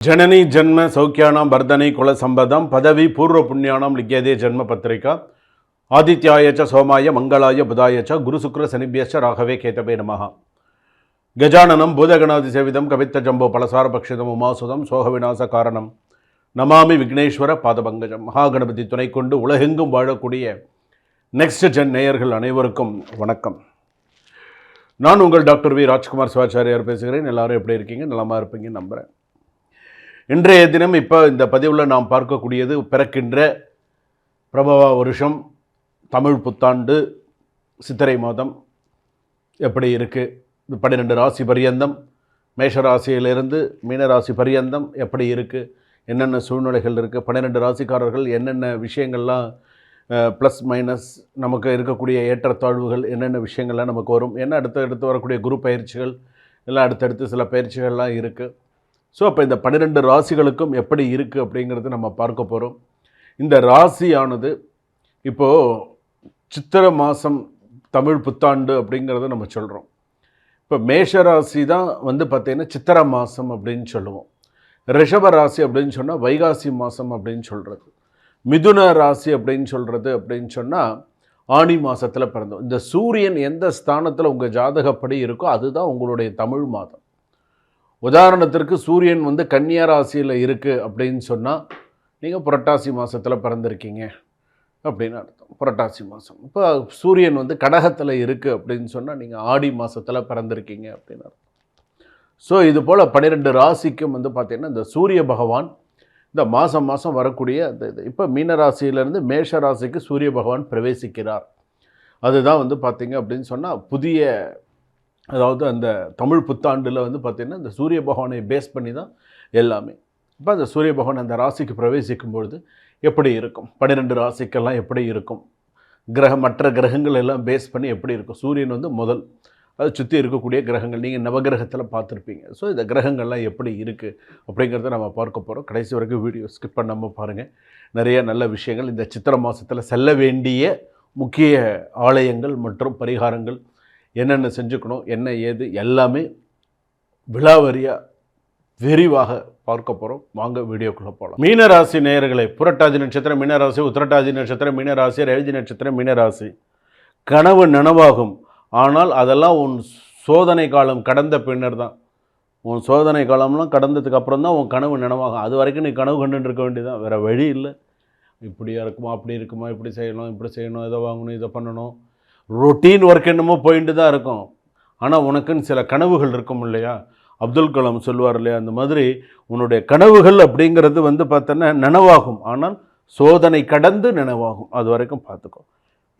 जननी जन्म सौख्यानां वर्धने कुल संपदं पदवी पूर्व पुण्यानां लिख्यते जन्म पत्रिका आदित्याय च सोमाय मंगलाय बुधाय च गुरुशुक्र शनिभ्यश्च राघवे केतवे नमः गजाननं भूतगणादिसेवितं कवित्तजम्बो पलसारभक्षितम् उमासुतं சோகவிநாசகாரணம் நமாமி விக்னேஸ்வர பாதபங்கஜம். மகாகணபதி துணை கொண்டு உலகெங்கும் வாழக்கூடிய நெக்ஸ்ட் ஜென் நேயர்கள் அனைவருக்கும் வணக்கம். நான் உங்கள் டாக்டர் வி ராஜ்குமார் சிவாச்சாரியார் பேசுகிறேன். எல்லாரும் எப்படி இருக்கீங்க? நலமாக இருப்பீங்க நம்புகிறேன். இன்றைய தினம் இப்போ இந்த பதிவில் நாம் பார்க்கக்கூடியது பிறக்கின்ற பிரபவ வருஷம், தமிழ் புத்தாண்டு, சித்திரை மாதம் எப்படி இருக்குது, 12 ராசி பரியந்தம், மேஷராசியிலிருந்து மீனராசி பரியந்தம் எப்படி இருக்குது, என்னென்ன சூழ்நிலைகள் இருக்குது, 12 ராசிக்காரர்கள் என்னென்ன விஷயங்கள்லாம் ப்ளஸ் மைனஸ் நமக்கு இருக்கக்கூடிய ஏற்றத்தாழ்வுகள் என்னென்ன விஷயங்கள்லாம் நமக்கு வரும், என்ன அடுத்து வரக்கூடிய குரு பயிற்சிகள் எல்லாம் அடுத்தடுத்து சில பயிற்சிகள்லாம் இருக்குது. ஸோ அப்போ இந்த 12 ராசிகளுக்கும் எப்படி இருக்குது அப்படிங்கிறது நம்ம பார்க்க போகிறோம். இந்த ராசியானது இப்போது சித்திரை மாதம் தமிழ் புத்தாண்டு அப்படிங்கிறத நம்ம சொல்கிறோம். இப்போ மேஷராசி தான் பார்த்திங்கன்னா சித்திரை மாதம் அப்படின்னு சொல்லுவோம். ரிஷப ராசி அப்படின்னு சொன்னால் வைகாசி மாதம் அப்படின்னு சொல்கிறது. மிதுன ராசி அப்படின்னு சொன்னால் ஆனி மாதத்தில் பிறந்தோம். இந்த சூரியன் எந்த ஸ்தானத்தில் உங்கள் ஜாதகப்படி இருக்கோ அதுதான் உங்களுடைய தமிழ் மாதம். உதாரணத்திற்கு சூரியன் கன்னியா ராசியில் இருக்குது அப்படின்னு சொன்னால் நீங்கள் புரட்டாசி மாதத்தில் பிறந்திருக்கீங்க அப்படின்னு அர்த்தம். புரட்டாசி மாதம். இப்போ சூரியன் கடகத்தில் இருக்குது அப்படின்னு சொன்னால் நீங்கள் ஆடி மாதத்தில் பிறந்திருக்கீங்க அப்படின்னு அர்த்தம். ஸோ இது போல் 12 ராசிக்கும் பார்த்திங்கன்னா இந்த சூரிய பகவான் இந்த மாதம் வரக்கூடிய இது இப்போ மீனராசியிலேருந்து மேஷ ராசிக்கு சூரிய பகவான் பிரவேசிக்கிறார். அதுதான் பார்த்திங்க அப்படின்னு சொன்னால் புதிய, அதாவது அந்த தமிழ் புத்தாண்டில் பார்த்திங்கன்னா இந்த சூரிய பகவானை பேஸ் பண்ணி தான் எல்லாமே. இப்போ அந்த சூரிய பகவான் அந்த ராசிக்கு பிரவேசிக்கும் பொழுது எப்படி இருக்கும், 12 ராசிக்கெல்லாம் எப்படி இருக்கும், மற்ற கிரகங்கள் எல்லாம் பேஸ் பண்ணி எப்படி இருக்கும், சூரியன் முதல், அது சுற்றி இருக்கக்கூடிய கிரகங்கள் நீங்கள் நவகிரகத்தில் பார்த்துருப்பீங்க. ஸோ இந்த கிரகங்கள்லாம் எப்படி இருக்குது அப்படிங்கிறத நம்ம பார்க்க போகிறோம். கடைசி வரைக்கும் வீடியோ ஸ்கிப் பண்ணாமல் பாருங்கள். நிறைய நல்ல விஷயங்கள் இந்த சித்திரை மாதத்தில் செல்ல வேண்டிய முக்கிய ஆலயங்கள் மற்றும் பரிகாரங்கள் என்னென்ன செஞ்சுக்கணும், என்ன ஏது எல்லாமே விலாவரியாக விரிவாக பார்க்க போகிறோம். வாங்க வீடியோக்குள்ளே போகலாம். மீனராசி நேயர்களே, புரட்டாதி நட்சத்திரம் மீனராசி, உத்திரட்டாதி நட்சத்திரம் மீனராசி, ரேவதி நட்சத்திரம் மீனராசி. கனவு நனவாகும், ஆனால் அதெல்லாம் உன் சோதனை காலம் கடந்த பின்னர் தான். உன் சோதனை காலம்லாம் கடந்ததுக்கு அப்புறம் தான் உன் கனவு நனவாகும். அது வரைக்கும் நீ கனவு கண்டுட்டு இருக்க வேண்டியதான், வேறு வழி இல்லை. இப்படியா இருக்குமா, அப்படி இருக்குமா, இப்படி செய்யணும், இதை வாங்கணும், இதை பண்ணணும், ரொட்டீன் ஒர்க் என்னமோ போயிட்டு தான் இருக்கும். ஆனால் உனக்குன்னு சில கனவுகள் இருக்கும் இல்லையா? அப்துல் கலாம் சொல்லுவார் இல்லையா, அந்த மாதிரி உன்னுடைய கனவுகள் அப்படிங்கிறது பார்த்தோன்னா நனவாகும், ஆனால் சோதனை கடந்து நனவாகும். அது வரைக்கும் பார்த்துக்கோ.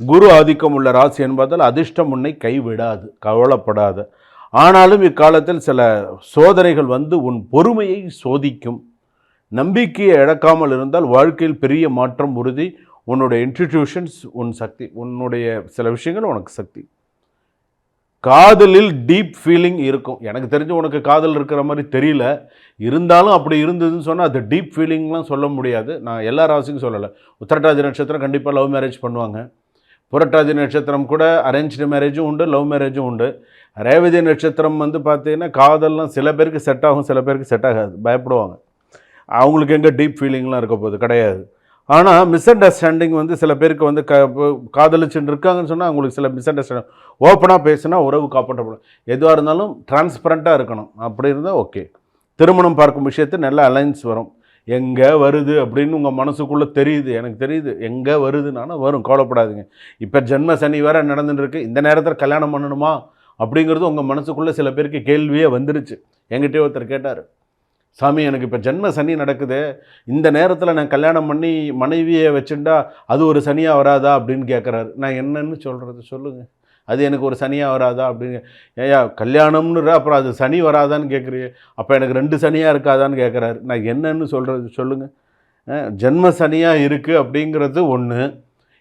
குரு ஆதிக்கம் உள்ள ராசி என்பதால் அதிர்ஷ்டம் உன்னை கைவிடாது, கவலைப்படாத. ஆனாலும் இக்காலத்தில் சில சோதனைகள் உன் பொறுமையை சோதிக்கும். நம்பிக்கையை இழக்காமல் இருந்தால் வாழ்க்கையில் பெரிய மாற்றம் உறுதி. உன்னுடைய இன்ஸ்டிடியூஷன்ஸ் உன் சக்தி, உன்னுடைய சில விஷயங்கள் உனக்கு சக்தி. காதலில் டீப் ஃபீலிங் இருக்கும். எனக்கு தெரிஞ்சு உனக்கு காதல் இருக்கிற மாதிரி தெரியல, இருந்தாலும் அப்படி இருந்ததுன்னு சொன்னால் அது டீப் ஃபீலிங்லாம் சொல்ல முடியாது. நான் எல்லா ராசிக்கும் சொல்லலை. உத்திரட்டாதி நட்சத்திரம் கண்டிப்பாக லவ் மேரேஜ் பண்ணுவாங்க. புரட்டாதி நட்சத்திரம் கூட அரேஞ்ச்டு மேரேஜும் உண்டு, லவ் மேரேஜும் உண்டு. ரேவதி நட்சத்திரம் பார்த்தீங்கன்னா காதல்லாம் சில பேருக்கு செட் ஆகும், சில பேருக்கு செட் ஆகாது, பயப்படுவாங்க. அவங்களுக்கு எங்கே டீப் ஃபீலிங்லாம் இருக்க போகுது, கிடையாது. ஆனால் மிஸ் அண்டர்ஸ்டாண்டிங் சில பேருக்கு காதலிச்சுட்டு இருக்காங்கன்னு சொன்னால் அவங்களுக்கு சில மிஸ் அண்டர்ஸ்டாண்டிங். ஓப்பனாக பேசுனா உறவு காப்பாற்றப்படும். எதுவாக இருந்தாலும் டிரான்ஸ்பரண்ட்டாக இருக்கணும். அப்படி இருந்தால் ஓகே. திருமணம் பார்க்கும் விஷயத்தை நல்ல அலைன்ஸ் வரும். எங்கே வருது அப்படின்னு உங்கள் மனசுக்குள்ளே தெரியுது, எனக்கு தெரியுது எங்கே வருதுன்னா வரும், கவலைப்படாதுங்க. இப்போ ஜென்ம சனி வேறு நடந்துட்டு இருக்குது. இந்த நேரத்தில் கல்யாணம் பண்ணணுமா அப்படிங்கிறது உங்கள் மனசுக்குள்ளே சில பேருக்கு கேள்வியே வந்துருச்சு. என்கிட்டே ஒருத்தர் கேட்டார், சாமி எனக்கு இப்போ ஜென்ம சனி நடக்குது, இந்த நேரத்தில் நான் கல்யாணம் பண்ணி மனைவியை வச்சுட்டா அது ஒரு சனியாக வராதா அப்படின்னு கேட்குறாரு. நான் என்னன்னு சொல்கிறது சொல்லுங்கள், அது எனக்கு ஒரு சனியாக வராதா அப்படின்னு. ஏயா கல்யாணம்னுற அப்புறம் அது சனி வராதான்னு கேட்குறீங்க, அப்போ எனக்கு 2 சனியாக இருக்காதான்னு கேட்குறாரு. நான் என்னன்னு சொல்கிறது சொல்லுங்கள். ஜென்ம சனியாக இருக்குது அப்படிங்கிறது ஒன்று.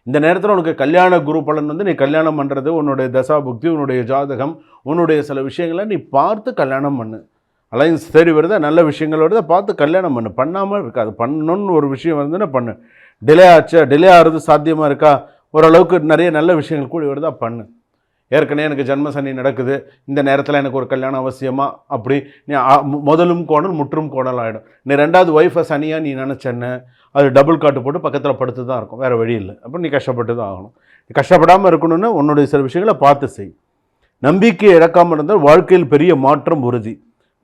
இந்த நேரத்தில் உனக்கு கல்யாண குரு பலன் நீ கல்யாணம் பண்ணுறது உன்னுடைய தசாபுக்தி, உன்னுடைய ஜாதகம், உன்னுடைய சில விஷயங்களை நீ பார்த்து கல்யாணம் பண்ணு. அலைன்ஸ் தேடி வருதா, நல்ல விஷயங்கள் வருதா பார்த்து கல்யாணம் பண்ணு. பண்ணாமல் இருக்காது. பண்ணணுன்னு ஒரு விஷயம் வருதுன்னா பண்ணு. டிலே ஆச்சு, டிலே ஆகிறது சாத்தியமாக இருக்கா, ஓரளவுக்கு நிறைய நல்ல விஷயங்கள் கூடி வருதா பண்ணு. ஏற்கனவே எனக்கு ஜென்ம சனி நடக்குது, இந்த நேரத்தில் எனக்கு ஒரு கல்யாணம் அவசியமா அப்படி நீ முதலும் கோணல் முற்றும் கோணல் ஆகிடும். நீ 2வது ஒய்ஃபை சனியாக நீ நினச்சேன்னு அது டபுள் காட்டு போட்டு பக்கத்தில் படுத்து தான் இருக்கும், வேறு வழி இல்லை. அப்போ நீ கஷ்டப்பட்டு தான் ஆகணும். நீ கஷ்டப்படாமல் இருக்கணும்னு உன்னுடைய சில விஷயங்களை பார்த்து செய். நம்பிக்கை இழக்காமல் இருந்தால் வாழ்க்கையில் பெரிய மாற்றம் உறுதி.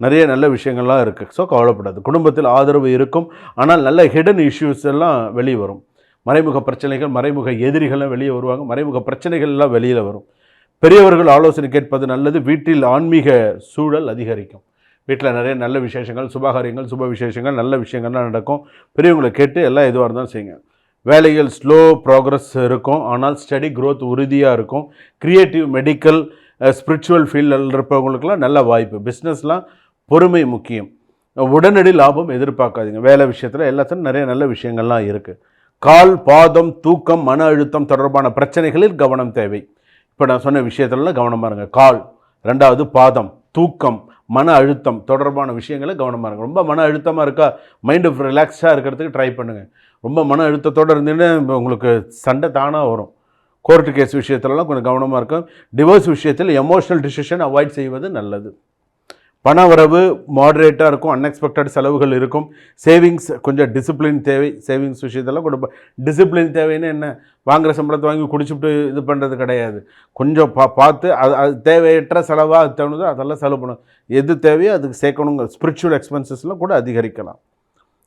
நிறைய நல்ல விஷயங்கள்லாம் இருக்குது. ஸோ கவலைப்படாது. குடும்பத்தில் ஆதரவு இருக்கும். ஆனால் நல்ல ஹிடன் இஷ்யூஸ் எல்லாம் வெளியே வரும். மறைமுக பிரச்சனைகள், மறைமுக எதிரிகள்லாம் வெளியே வருவாங்க. மறைமுக பிரச்சனைகள் எல்லாம் வெளியில் வரும். பெரியவர்கள் ஆலோசனை கேட்பது நல்லது. வீட்டில் ஆன்மீக சூழல் அதிகரிக்கும். வீட்டில் நிறைய நல்ல விசேஷங்கள், சுபகாரியங்கள், சுப விசேஷங்கள், நல்ல விஷயங்கள்லாம் நடக்கும். பெரியவங்களை கேட்டு எல்லாம் எதுவாக இருந்தாலும் செய்யுங்க. வேலைகள் ஸ்லோ ப்ராக்ரஸ் இருக்கும், ஆனால் ஸ்டடி க்ரோத் உறுதியாக இருக்கும். க்ரியேட்டிவ், மெடிக்கல், ஸ்பிரிச்சுவல் ஃபீல்டில் இருப்பவங்களுக்கெல்லாம் நல்ல வாய்ப்பு. பிஸ்னஸ்லாம் பொறுமை முக்கியம். உடனடி லாபம் எதிர்பார்க்காதீங்க. வேலை விஷயத்தில் எல்லாத்துலையும் நிறைய நல்ல விஷயங்கள்லாம் இருக்குது. கால், பாதம், தூக்கம், மன அழுத்தம் தொடர்பான பிரச்சனைகளில் கவனம் தேவை. இப்போ நான் சொன்ன விஷயத்துலலாம் கவனமாக இருங்க. கால், 2வது பாதம், தூக்கம், மன அழுத்தம் தொடர்பான விஷயங்களை கவனமாக இருங்க. ரொம்ப மன அழுத்தமாக இருக்கா, மைண்டு ரிலாக்ஸாக இருக்கிறதுக்கு ட்ரை பண்ணுங்கள். ரொம்ப மன அழுத்தத்தோடு இருந்தீங்கன்னா உங்களுக்கு சண்டை தானாக வரும். கோர்ட்டு கேஸ் விஷயத்துலலாம் கொஞ்சம் கவனமாக இருக்கும். டிவோர்ஸ் விஷயத்தில் எமோஷனல் டிசிஷன் அவாய்ட் செய்வது நல்லது. பண வரவு மாடரேட்டாக இருக்கும். அன்எக்ஸ்பெக்டட் செலவுகள் இருக்கும். சேவிங்ஸ் கொஞ்சம் டிசிப்ளின் தேவை. சேவிங்ஸ் விஷயத்தெல்லாம் கொஞ்சம் டிசிப்ளின் தேவைன்னு என்ன, வாங்குகிற சம்பளத்தை வாங்கி குடிச்சுட்டு இது பண்ணுறது கிடையாது. கொஞ்சம் பார்த்து அது தேவையற்ற செலவாக தோணுதோ அதெல்லாம் செலவு பண்ணணும். எது தேவையோ அதுக்கு சேர்க்கணுங்க. ஸ்பிரிச்சுவல் எக்ஸ்பென்சஸ்லாம் கூட அதிகரிக்கலாம்.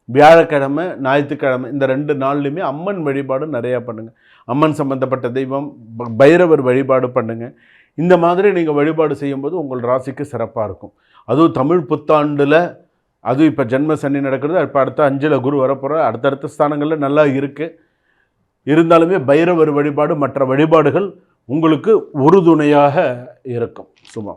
வியாழக்கிழமை, ஞாயிற்றுக்கிழமை இந்த 2 நாள்லையுமே அம்மன் வழிபாடு நிறையா பண்ணுங்கள். அம்மன் சம்பந்தப்பட்ட தெய்வம், பைரவர் வழிபாடு பண்ணுங்கள். இந்த மாதிரி நீங்கள் வழிபாடு செய்யும்போது உங்கள் ராசிக்கு சிறப்பாக இருக்கும். அதுவும் தமிழ் புத்தாண்டில், அதுவும் இப்போ ஜென்ம சனி நடக்கிறது, இப்போ அடுத்த 5ல் குரு வரப்போகிற, அடுத்தடுத்த ஸ்தானங்களில் நல்லா இருக்குது. இருந்தாலுமே பைரவர் வழிபாடு, மற்ற வழிபாடுகள் உங்களுக்கு உறுதுணையாக இருக்கும். சுபம்.